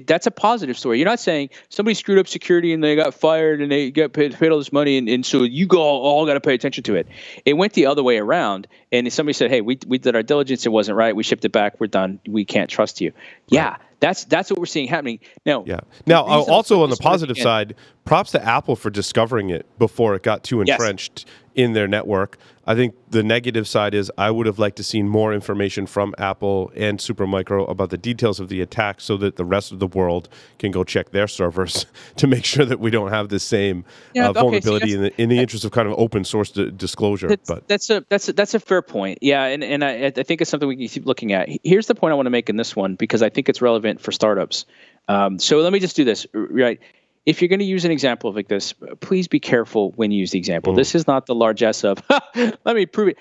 that's a positive story. You're not saying somebody screwed up security and they got fired and they got paid all this money, and so you all got to pay attention to it. It went the other way around, and somebody said, hey, we did our diligence, it wasn't right, we shipped it back, we're done, we can't trust you. Yeah. Right. That's what we're seeing happening now. Yeah. Now, also on the positive side, props to Apple for discovering it before it got too entrenched in their network. I think the negative side is I would have liked to seen more information from Apple and Supermicro about the details of the attack so that the rest of the world can go check their servers to make sure that we don't have the same vulnerability in the interest of kind of open source disclosure. That's a fair point. Yeah, and I think it's something we can keep looking at. Here's the point I want to make in this one, because I think it's relevant for startups. So let me just do this, right? If you're going to use an example like this, please be careful when you use the example. This is not the largesse of, let me prove it.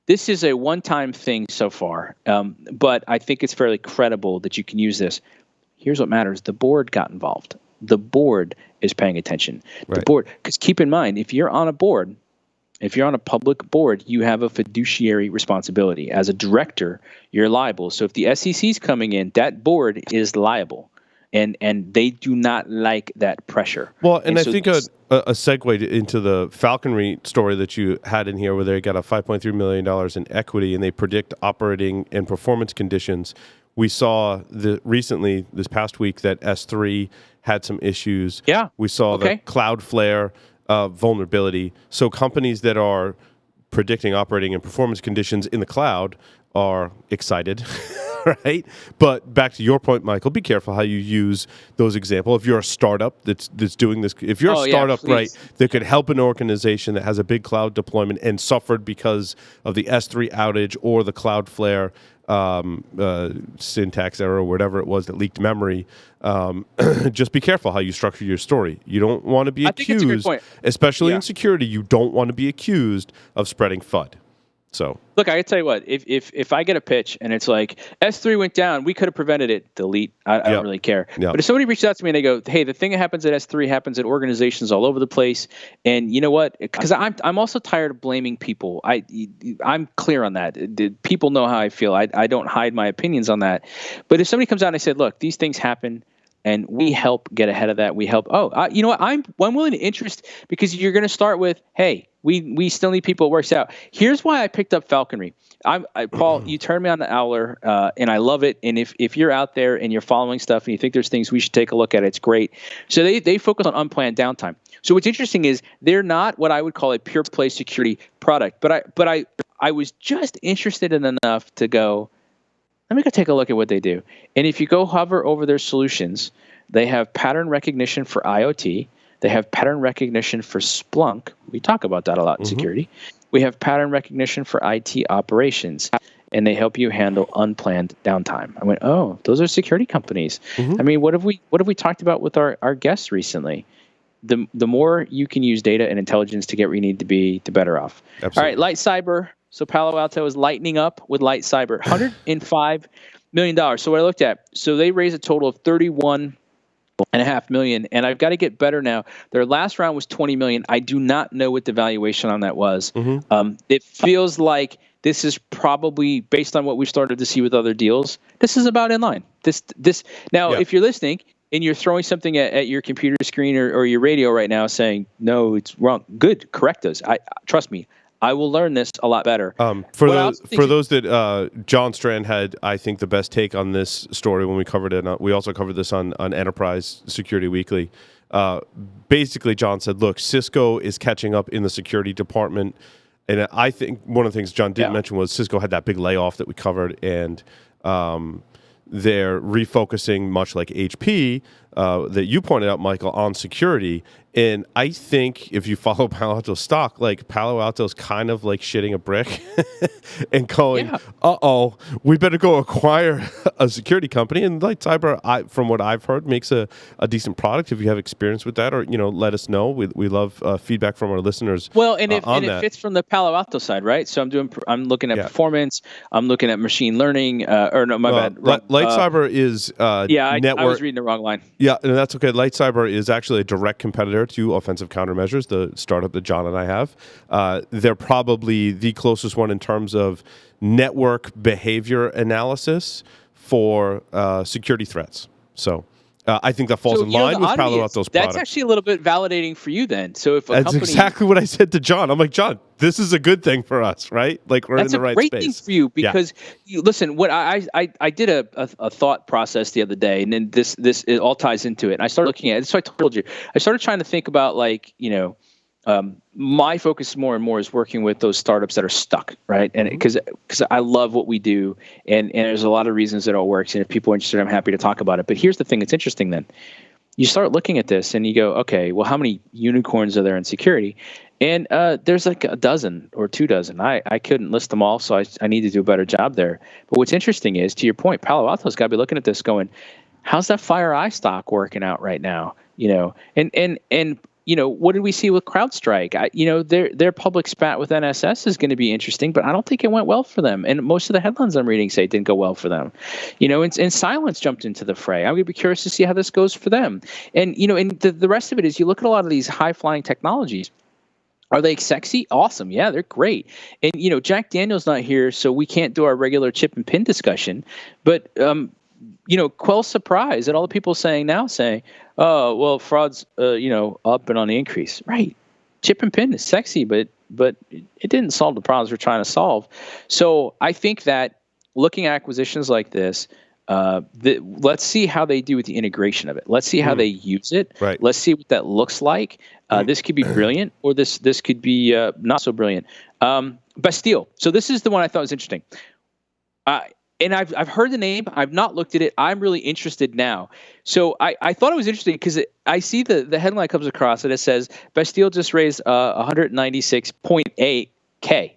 This is a one-time thing so far, but I think it's fairly credible that you can use this. Here's what matters. The board got involved. The board is paying attention. Right. The board, because keep in mind, if you're on a board, if you're on a public board, you have a fiduciary responsibility. As a director, you're liable. So if the SEC is coming in, that board is liable. And they do not like that pressure. Well, and I think a segue into the falconry story that you had in here, where they got a $5.3 million in equity, and they predict operating and performance conditions. We saw recently, this past week, that S3 had some issues. Yeah. We saw the Cloudflare vulnerability. So companies that are predicting operating and performance conditions in the cloud are excited. Right, but back to your point, Michael, be careful how you use those examples. If you're a startup that's doing this, if you're a startup, right, that could help an organization that has a big cloud deployment and suffered because of the S3 outage or the Cloudflare syntax error or whatever it was that leaked memory. Just be careful how you structure your story. You don't want to be I think it's a good accused, point. especially Yeah. in security. You don't want to be accused of spreading FUD. So Look, I can tell you what, if I get a pitch and it's like S3 went down, we could have prevented it, delete. I don't really care. Yep. But if somebody reaches out to me and they go, hey, the thing that happens at S3 happens at organizations all over the place. And you know what? Because I'm also tired of blaming people. I'm clear on that. People know how I feel. I don't hide my opinions on that. But if somebody comes out and they said, look, these things happen, and we help get ahead of that. We help. You know what? I'm willing to interest, because you're going to start with, hey, we still need people. It works out. Here's why I picked up falconry. Paul, you turned me on the Owler, and I love it. And if you're out there and you're following stuff and you think there's things we should take a look at, it's great. So they focus on unplanned downtime. So what's interesting is they're not what I would call a pure play security product. But I was just interested in enough to go, let me go take a look at what they do. And if you go hover over their solutions, they have pattern recognition for IoT. They have pattern recognition for Splunk. We talk about that a lot in security. We have pattern recognition for IT operations, and they help you handle unplanned downtime. I went, oh, those are security companies. I mean, what have we talked about with our guests recently? The more you can use data and intelligence to get where you need to be, the better off. Absolutely. All right, LightCyber. So Palo Alto is lightening up with LightCyber, $105 million. So what I looked at, so they raised a total of $31.5 million, and I've got to get better now. Their last round was $20 million. I do not know what the valuation on that was. It feels like this is probably, based on what we started to see with other deals, this is about in line. If you're listening and you're throwing something at your computer screen or your radio right now saying, no, it's wrong, good, correct us. Trust me, I will learn this a lot better. For those that John Strand had, I think, the best take on this story when we covered it. We also covered this on Enterprise Security Weekly. Basically, John said, look, Cisco is catching up in the security department. And I think one of the things John didn't mention was Cisco had that big layoff that we covered, and they're refocusing, much like HP, that you pointed out, Michael, on security. And I think if you follow Palo Alto stock, like Palo Alto's kind of like shitting a brick and going, we better go acquire a security company. And LightCyber, from what I've heard, makes a decent product. If you have experience with that, or let us know. We love feedback from our listeners. Well, and it fits from the Palo Alto side, right? So I'm looking at performance. I'm looking at machine learning. Bad. LightCyber is network. I was reading the wrong line. Yeah, and that's okay. LightCyber is actually a direct competitor to Offensive Countermeasures, the startup that John and I have. They're probably the closest one in terms of network behavior analysis for security threats. So I think that falls in line with Palo Alto's product. That's actually a little bit validating for you then. So if that's exactly what I said to John. I'm like, John, this is a good thing for us, right? Like we're in the right space. That's a great thing for you, because listen, what I did a thought process the other day, and then this it all ties into it. And I started looking at it. So I told you, I started trying to think about my focus more and more is working with those startups that are stuck, right? And because I love what we do, and there's a lot of reasons that it all works. And if people are interested, I'm happy to talk about it. But here's the thing that's interesting then. You start looking at this and you go, okay, well, how many unicorns are there in security? And there's like a dozen or 24. I couldn't list them all, so I need to do a better job there. But what's interesting is, to your point, Palo Alto's got to be looking at this going, how's that FireEye stock working out right now? And what did we see with CrowdStrike? Their public spat with NSS is going to be interesting, but I don't think it went well for them. And most of the headlines I'm reading say it didn't go well for them. And Silence jumped into the fray. I'm going to be curious to see how this goes for them. And and the rest of it is, you look at a lot of these high flying technologies. Are they sexy? Awesome. Yeah, they're great. And Jack Daniel's not here, so we can't do our regular chip and pin discussion. But quell surprise at all the people saying, oh, well, fraud's up and on the increase. Right. Chip and pin is sexy, but it didn't solve the problems we're trying to solve. So I think that looking at acquisitions like this, let's see how they do with the integration of it. Let's see how they use it. Right. Let's see what that looks like. This could be brilliant, or this could be not so brilliant. Bastille. So this is the one I thought was interesting. And I've heard the name. I've not looked at it. I'm really interested now. So I thought it was interesting because I see the headline comes across and it says Bastille just raised 196.8K.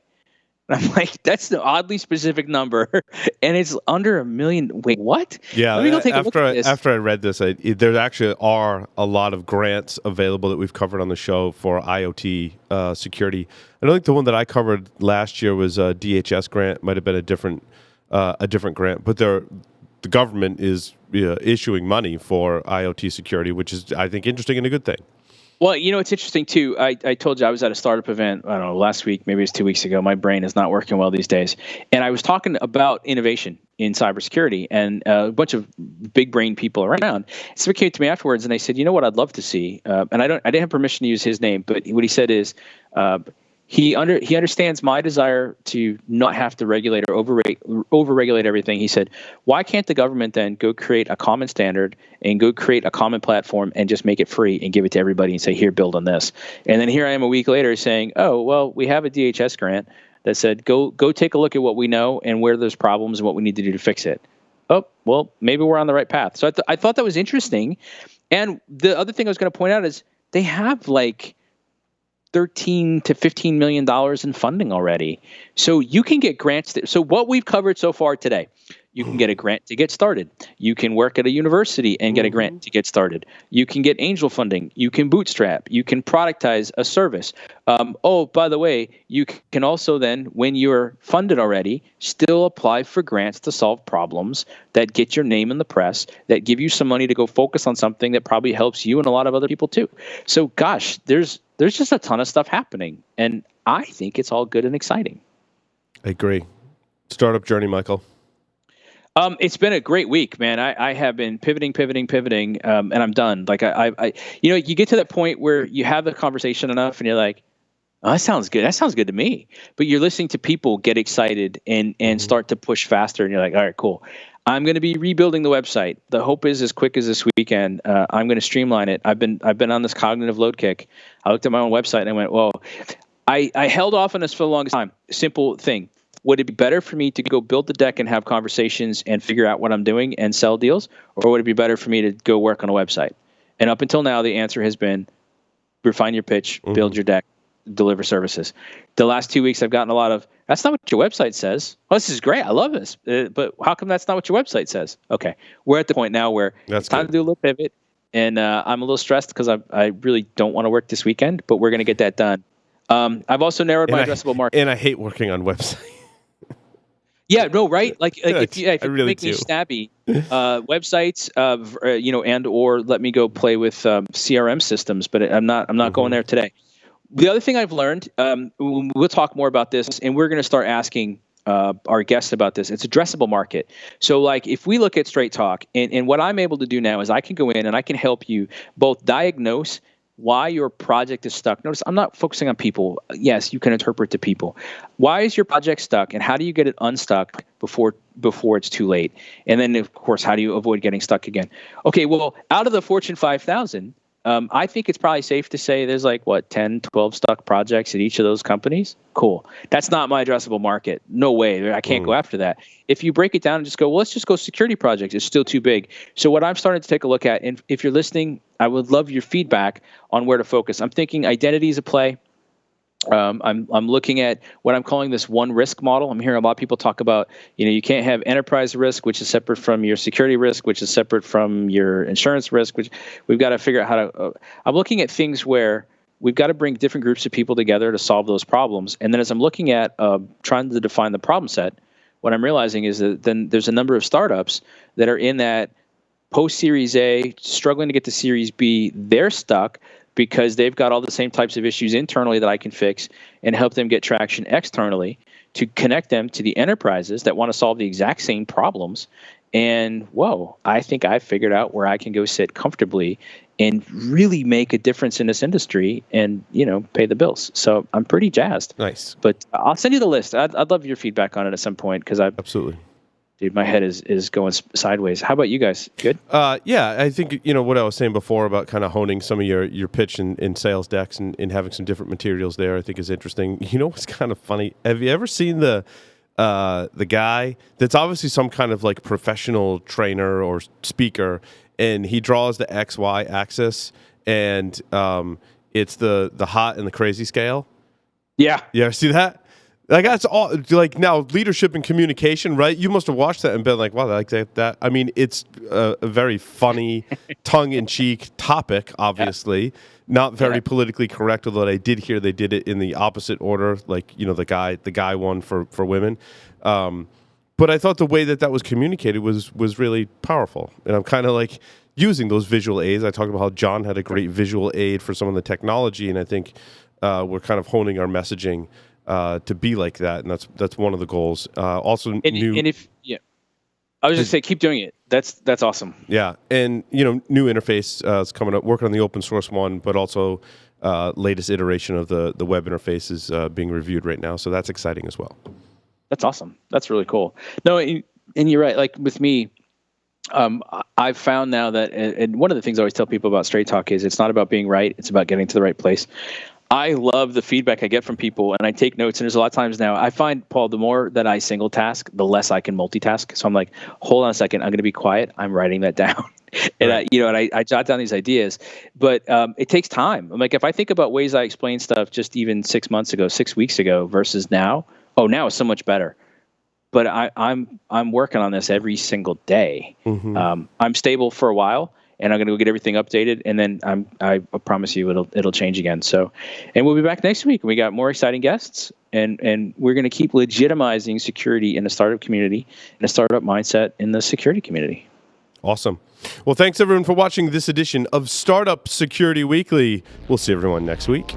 And I'm like, that's the oddly specific number, and it's under $1 million. Wait, what? Yeah, Let me go take a look at this. after I read this, there actually are a lot of grants available that we've covered on the show for IoT security. I don't think the one that I covered last year was a DHS grant. Might have been a different grant, but the government is issuing money for IoT security, which is, I think, interesting and a good thing. Well, it's interesting too. I told you I was at a startup event, I don't know, last week, maybe it was 2 weeks ago. My brain is not working well these days. And I was talking about innovation in cybersecurity, and a bunch of big brain people around. Someone came to me afterwards and they said, you know what I'd love to see? And I didn't have permission to use his name, but what he said is, he understands my desire to not have to regulate or over-regulate everything. He said, why can't the government then go create a common standard and go create a common platform and just make it free and give it to everybody and say, here, build on this? And then here I am a week later saying, oh, well, we have a DHS grant that said, go take a look at what we know and where there's problems and what we need to do to fix it. Oh, well, maybe we're on the right path. So I thought that was interesting. And the other thing I was going to point out is they have like $13 to $15 million in funding already. So you can get grants. So what we've covered so far today, you can get a grant to get started. You can work at a university and get a grant to get started. You can get angel funding. You can bootstrap. You can productize a service. By the way, you can also then, when you're funded already, still apply for grants to solve problems that get your name in the press, that give you some money to go focus on something that probably helps you and a lot of other people too. So gosh, there's just a ton of stuff happening, and I think it's all good and exciting. I agree. Startup journey, Michael. It's been a great week, man. I have been pivoting, and I'm done. Like you get to that point where you have the conversation enough, and you're like, oh, that sounds good. That sounds good to me. But you're listening to people get excited and start to push faster, and you're like, all right, cool. I'm going to be rebuilding the website. The hope is as quick as this weekend. I'm going to streamline it. I've been on this cognitive load kick. I looked at my own website and I went, well, I held off on this for the longest time. Simple thing. Would it be better for me to go build the deck and have conversations and figure out what I'm doing and sell deals? Or would it be better for me to go work on a website? And up until now, the answer has been refine your pitch, build your deck, deliver services. The last 2 weeks, I've gotten a lot of, that's not what your website says. Oh, this is great. I love this. But how come that's not what your website says? Okay. We're at the point now where it's time to do a little pivot. And I'm a little stressed because I really don't want to work this weekend, but we're going to get that done. I've also narrowed my addressable market. And I hate working on websites. Yeah, no, right? Like if you really make me snabby, websites, and or let me go play with CRM systems, but I'm not going there today. The other thing I've learned, we'll talk more about this, and we're going to start asking our guests about this. It's addressable market. So like if we look at Straight Talk, and what I'm able to do now is I can go in and I can help you both diagnose why your project is stuck. Notice I'm not focusing on people. Yes, you can interpret to people. Why is your project stuck, and how do you get it unstuck before it's too late? And then, of course, how do you avoid getting stuck again? Okay, well, out of the Fortune 5,000, I think it's probably safe to say there's 10, 12 stuck projects at each of those companies. Cool. That's not my addressable market. No way. I can't go after that. If you break it down and just go, well, let's just go security projects, it's still too big. So what I'm starting to take a look at, and if you're listening, I would love your feedback on where to focus. I'm thinking identity is a play. I'm looking at what I'm calling this one risk model. I'm hearing a lot of people talk about, you can't have enterprise risk, which is separate from your security risk, which is separate from your insurance risk, which we've got to figure out how to, I'm looking at things where we've got to bring different groups of people together to solve those problems. And then as I'm looking at trying to define the problem set, what I'm realizing is that then there's a number of startups that are in that post-Series A, struggling to get to Series B. They're stuck because they've got all the same types of issues internally that I can fix and help them get traction externally to connect them to the enterprises that want to solve the exact same problems. And, whoa, I think I've figured out where I can go sit comfortably and really make a difference in this industry and, pay the bills. So I'm pretty jazzed. Nice. But I'll send you the list. I'd love your feedback on it at some point because Absolutely. Dude, my head is going sideways. How about you guys? Good? Yeah, I think, what I was saying before about kind of honing some of your pitch in sales decks and having some different materials there, I think is interesting. You know what's kind of funny? Have you ever seen the guy that's obviously some kind of professional trainer or speaker, and he draws the XY axis, and it's the hot and the crazy scale? Yeah. You ever see that? Like that's all. Like now, leadership and communication, right? You must have watched that and been like, "Wow, like that." I mean, it's a very funny, tongue-in-cheek topic. Obviously, not very politically correct. Although I did hear they did it in the opposite order, like the guy one for women. But I thought the way that was communicated was really powerful, and I'm kind of like using those visual aids. I talked about how John had a great visual aid for some of the technology, and I think we're kind of honing our messaging to be like that, and that's one of the goals. Also, I was just say keep doing it. That's awesome. Yeah, and new interface is coming up. Working on the open source one, but also latest iteration of the web interface is being reviewed right now. So that's exciting as well. That's awesome. That's really cool. No, and you're right. Like with me, I've found now that, and one of the things I always tell people about Straight Talk is it's not about being right. It's about getting to the right place. I love the feedback I get from people, and I take notes. And there's a lot of times now I find, Paul, the more that I single task, the less I can multitask. So I'm like, hold on a second, I'm going to be quiet. I'm writing that down, and right. I jot down these ideas. But it takes time. I'm like, if I think about ways I explain stuff just even 6 weeks ago versus now, now it's so much better. But I'm working on this every single day. Mm-hmm. I'm stable for a while. And I'm going to go get everything updated, and then I promise you it'll change again. So, and we'll be back next week. We got more exciting guests, and we're going to keep legitimizing security in the startup community and a startup mindset in the security community. Awesome. Well, thanks everyone for watching this edition of Startup Security Weekly. We'll see everyone next week.